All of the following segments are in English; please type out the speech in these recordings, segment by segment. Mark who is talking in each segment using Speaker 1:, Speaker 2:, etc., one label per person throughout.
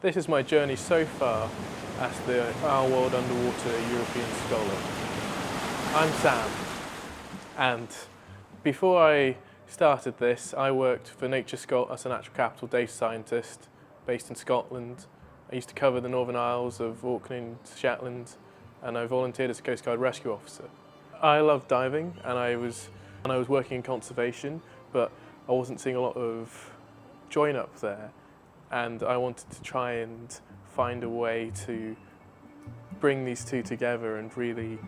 Speaker 1: This is my journey so far as the Our World Underwater European Scholar. I'm Sam, and before I started this, I worked for Nature Scot as a natural capital data scientist based in Scotland. I used to cover the Northern Isles of Orkney, Shetland, and I volunteered as a Coast Guard rescue officer. I love diving, and I was working in conservation, but I wasn't seeing a lot of join up there, and I wanted to try and find a way to bring these two together and really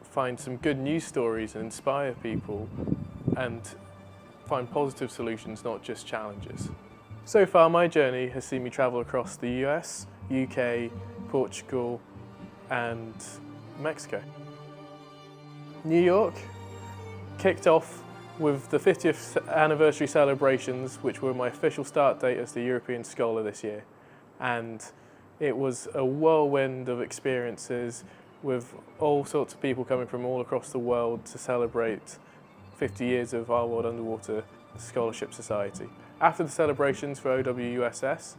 Speaker 1: find some good news stories and inspire people and find positive solutions, not just challenges. So far, my journey has seen me travel across the US, UK, Portugal, and Mexico. New York kicked off with the 50th anniversary celebrations, which were my official start date as the European Scholar this year. And it was a whirlwind of experiences with all sorts of people coming from all across the world to celebrate 50 years of Our World Underwater Scholarship Society. After the celebrations for OWUSS,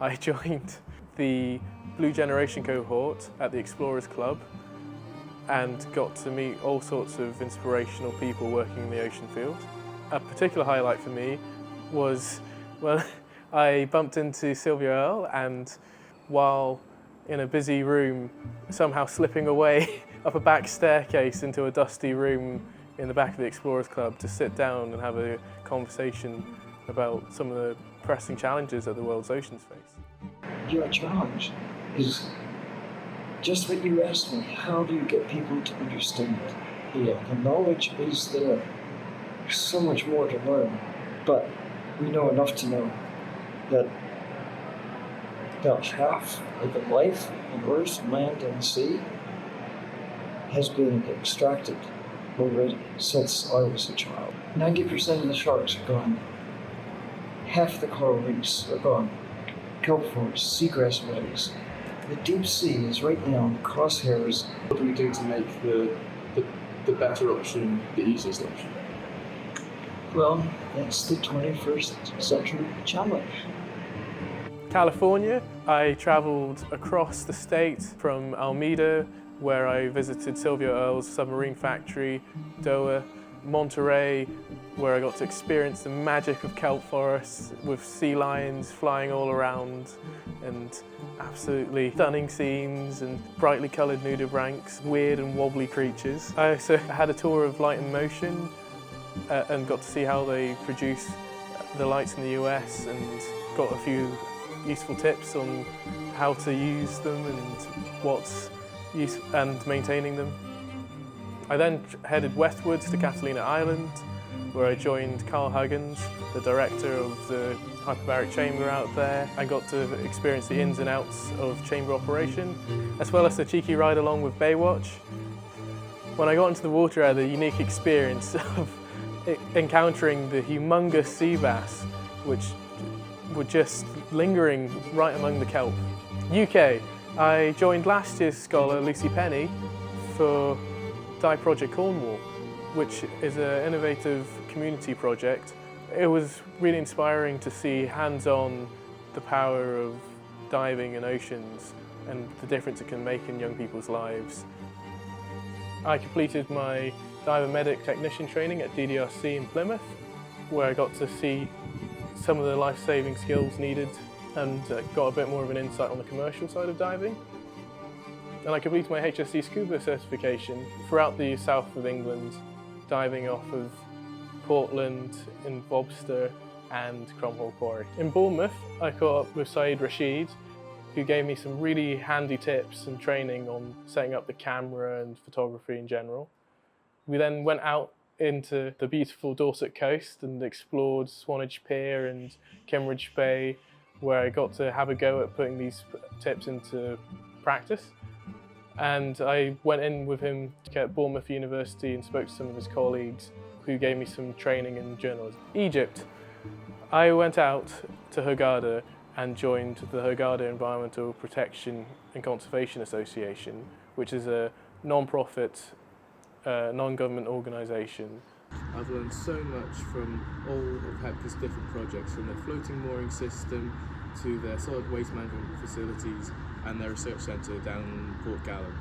Speaker 1: I joined the Blue Generation cohort at the Explorers Club and got to meet all sorts of inspirational people working in the ocean field. A particular highlight for me was when I bumped into Sylvia Earle, and while in a busy room, somehow slipping away up a back staircase into a dusty room in the back of the Explorers Club to sit down and have a conversation about some of the pressing challenges that the world's oceans face.
Speaker 2: Your challenge is just what you asked me. How do you get people to understand? The knowledge is there. There's so much more to learn, but we know enough to know that about half of the life on Earth, land, and sea has been extracted already since I was a child. 90% of the sharks are gone. Half the coral reefs are gone. Kelp forests, seagrass meadows. The deep sea is right now in crosshairs.
Speaker 3: What do we do to make the better option the easiest option?
Speaker 2: Well, that's the 21st century challenge.
Speaker 1: California, I travelled across the state from Alameda, where I visited Sylvia Earle's submarine factory, Doha, Monterey, where I got to experience the magic of kelp forests with sea lions flying all around and absolutely stunning scenes and brightly coloured nudibranchs, weird and wobbly creatures. I also had a tour of Light and Motion and got to see how they produce the lights in the US and got a few useful tips on how to use them and what's use and maintaining them. I then headed westwards to Catalina Island, where I joined Carl Huggins, the director of the hyperbaric chamber out there. I got to experience the ins and outs of chamber operation, as well as the cheeky ride along with Baywatch. When I got into the water, I had the unique experience of encountering the humongous sea bass, which were just lingering right among the kelp. UK, I joined last year's scholar Lucy Penny for Dive Project Cornwall, which is an innovative community project. It was really inspiring to see hands-on the power of diving in oceans and the difference it can make in young people's lives. I completed my diver medic technician training at DDRC in Plymouth, where I got to see some of the life-saving skills needed and got a bit more of an insight on the commercial side of diving. And I completed my HSC scuba certification throughout the south of England, diving off of Portland, in Bobster and Cromwell Quarry. In Bournemouth, I caught up with Saeed Rashid, who gave me some really handy tips and training on setting up the camera and photography in general. We then went out into the beautiful Dorset coast and explored Swanage Pier and Kimmeridge Bay, where I got to have a go at putting these tips into practice. And I went in with him at Bournemouth University and spoke to some of his colleagues who gave me some training in journalism. Egypt. I went out to Hurghada and joined the Hurghada Environmental Protection and Conservation Association, which is a non-profit, non-government organisation.
Speaker 3: I've learned so much from all of Hepta's different projects, from their floating mooring system to their solid waste management facilities and their research centre down in Port Gallen.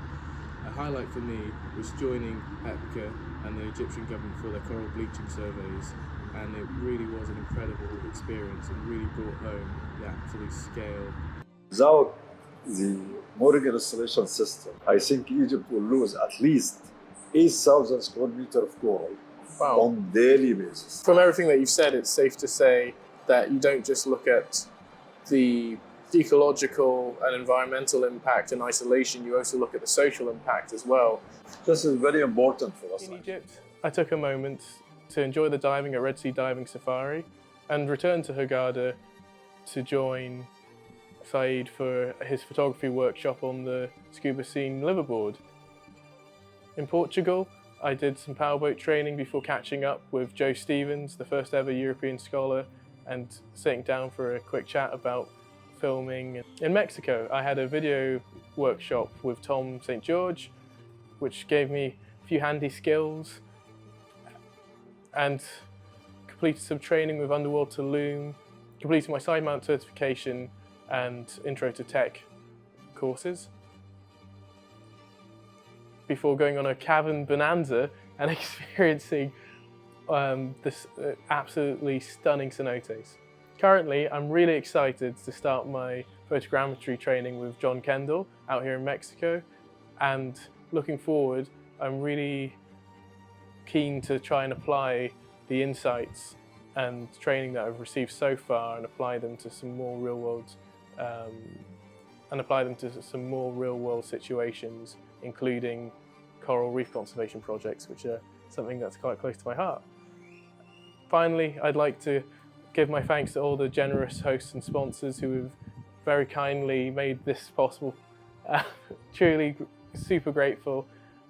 Speaker 3: A highlight for me was joining EPCA and the Egyptian government for their coral bleaching surveys, and it really was an incredible experience and really brought home the absolute scale.
Speaker 4: Without the mooring installation system, I think Egypt will lose at least 8,000 square meters of coral on daily basis.
Speaker 1: From everything that you've said, it's safe to say that you don't just look at the ecological and environmental impact in isolation, you also look at the social impact as well.
Speaker 4: This is very important for us.
Speaker 1: In Egypt, I took a moment to enjoy the diving at Red Sea Diving Safari and returned to Hurghada to join Saeed for his photography workshop on the scuba scene liveaboard. In Portugal, I did some powerboat training before catching up with Joe Stevens, the first ever European scholar, and sitting down for a quick chat about filming. In Mexico, I had a video workshop with Tom St. George, which gave me a few handy skills, and completed some training with Underwater Loom, completed my side mount certification and Intro to Tech courses, before going on a cavern bonanza and experiencing this absolutely stunning cenotes. Currently, I'm really excited to start my photogrammetry training with John Kendall out here in Mexico, and looking forward, I'm really keen to try and apply the insights and training that I've received so far and apply them to some more real-world situations, including coral reef conservation projects, which are something that's quite close to my heart. Finally, I'd like to give my thanks to all the generous hosts and sponsors who have very kindly made this possible. Truly super grateful,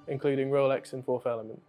Speaker 1: including Rolex and Fourth Element.